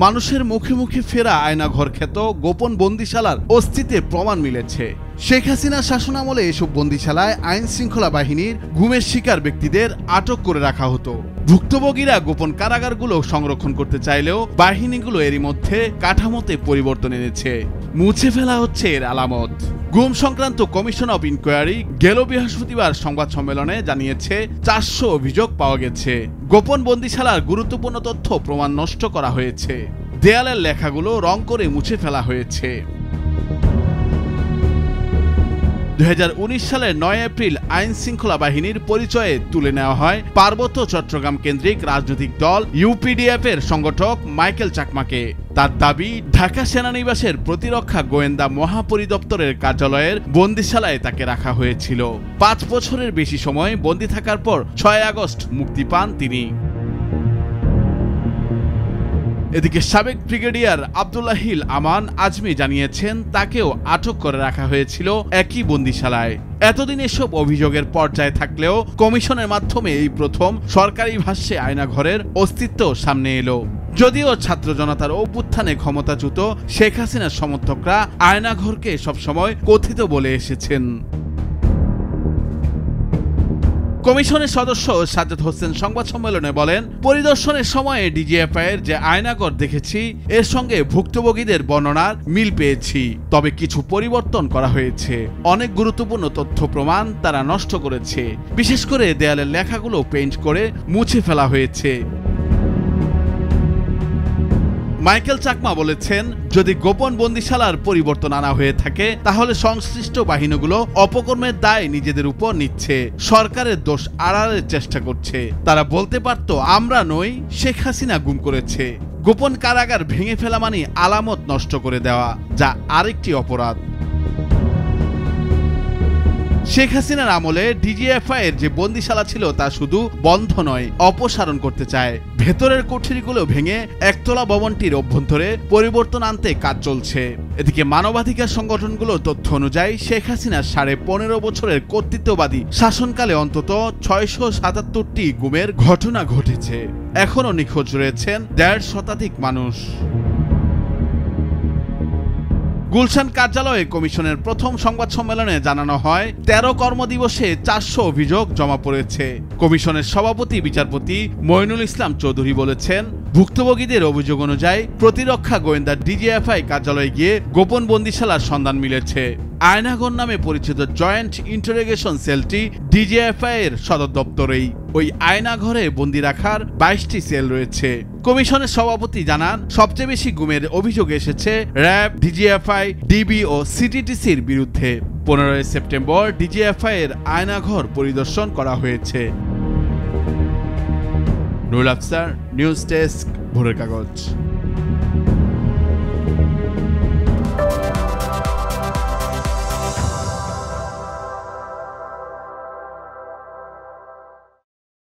মানুষের মুখে মুখে ফেরা আয়নাঘর খ্যাত গোপন বন্দিশালার অস্তিত্বের প্রমাণ মিলেছে। শেখ হাসিনার শাসনামলে এসব বন্দিশালায় আইন শৃঙ্খলা বাহিনীর গুমের শিকার ব্যক্তিদের আটক করে রাখা হতো। ভুক্তভোগীরা গোপন কারাগারগুলো সংরক্ষণ করতে চাইলেও বাহিনীগুলো এরই মধ্যে কাঠামোতে পরিবর্তন এনেছে। মুছে ফেলা হচ্ছে এর আলামত। গুম সংক্রান্ত কমিশন অব ইনকোয়ারি গেল বৃহস্পতিবার সংবাদ সম্মেলনে জানিয়েছে 400 অভিযোগ পাওয়া গেছে। গোপন বন্দিশালার গুরুত্বপূর্ণ তথ্য প্রমাণ নষ্ট করা হয়েছে। দেয়ালের লেখাগুলো রং করে মুছে ফেলা হয়েছে। 2019 সালের 9 এপ্রিল আইন শৃঙ্খলা বাহিনীর পরিচয়ে তুলে নেওয়া হয় পার্বত্য চট্টগ্রাম কেন্দ্রিক রাজনৈতিক দল ইউপিডিএফ এর সংগঠক মাইকেল চাকমাকে। তার দাবি, ঢাকা সেনানিবাসের প্রতিরক্ষা গোয়েন্দা মহাপরিদপ্তরের কার্যালয়ের বন্দিশালায় তাকে রাখা হয়েছিল। 5 বছরের বেশি সময় বন্দী থাকার পর 6 আগস্ট মুক্তি পান তিনি। এদিকে সাবেক ব্রিগেডিয়ার আব্দুল্লাহিল আমান আজমি জানিয়েছেন তাকেও আটক করে রাখা হয়েছিল একই বন্দিশালায়। এতদিন এসব অভিযোগের পর্যায়ে থাকলেও কমিশনের মাধ্যমে এই প্রথম সরকারি ভাষ্যে আয়নাঘরের অস্তিত্ব সামনে এলো। যদিও ছাত্র জনতার অভ্যুত্থানে ক্ষমতাচ্যুত শেখ হাসিনার সমর্থকরা আয়নাঘরকে সবসময় কথিত বলে এসেছেন। কমিশনের সদস্য সাজ্জাদ হোসেন সংবাদ সম্মেলনে বলেন, পরিদর্শনের সময়ে ডিজিএফআই এর যে আয়নাঘর দেখেছি এর সঙ্গে ভুক্তভোগীদের বর্ণনার মিল পেয়েছি, তবে কিছু পরিবর্তন করা হয়েছে। অনেক গুরুত্বপূর্ণ তথ্য প্রমাণ তারা নষ্ট করেছে, বিশেষ করে দেয়ালের লেখাগুলো পেইন্ট করে মুছে ফেলা হয়েছে। মাইকেল চাকমা বলেছেন, যদি গোপন বন্দিশালার পরিবর্তন আনা হয়ে থাকে তাহলে সংশ্লিষ্ট বাহিনীগুলো অপকর্মের দায় নিজেদের উপর নিচ্ছে, সরকারের দোষ আড়ালের চেষ্টা করছে। তারা বলতে পারত আমরা নই, শেখ হাসিনা গুম করেছে। গোপন কারাগার ভেঙে ফেলা মানে আলামত নষ্ট করে দেওয়া, যা আরেকটি অপরাধ। শেখ হাসিনার আমলে ডিজিএফআই এর যে বন্দিশালা ছিল তা শুধু বন্ধ নয়, অপসারণ করতে চায়। ভেতরের কোঠরিগুলো ভেঙে একতলা ভবনটির অভ্যন্তরে পরিবর্তন আনতে কাজ চলছে। এদিকে মানবাধিকার সংগঠনগুলোর তথ্য অনুযায়ী শেখ হাসিনার 15.5 বছরের কর্তৃত্ববাদী শাসনকালে অন্তত 677টি গুমের ঘটনা ঘটেছে। এখনো নিখোঁজ রয়েছেন 1.5 শতাধিক মানুষ। গুলশান কার্যালয়ে কমিশনের প্রথম সংবাদ সম্মেলনে জানানো হয় 13 কর্মদিবসে 400 অভিযোগ জমা পড়েছে। কমিশনের সভাপতি বিচারপতি মইনুল ইসলাম চৌধুরী বলেছেন, ভুক্তভোগীদের অভিযোগ অনুযায়ী প্রতিরক্ষা গোয়েন্দা ডিজিএফআই কার্যালয়ে গিয়ে গোপন বন্দিশালার সন্ধান মিলেছে। আয়নাঘর নামে পরিচিত জয়েন্ট ইন্টারোগেশন সেলটি ডিজিএফআই এর সদর দপ্তরেই। ওই আয়নাঘরে বন্দি রাখার 22টি সেল রয়েছে। কমিশনের সভাপতি জানান, সবচেয়ে বেশি গুমের অভিযোগ এসেছে র্যাব, ডিজিএফআই, ডিবি ও সিটিটিসির বিরুদ্ধে। 15 সেপ্টেম্বর ডিজিএফআই এর আয়নাঘর পরিদর্শন করা হয়েছে। নুরুল আফসার, নিউজ ডেস্ক, ভোরের কাগজ।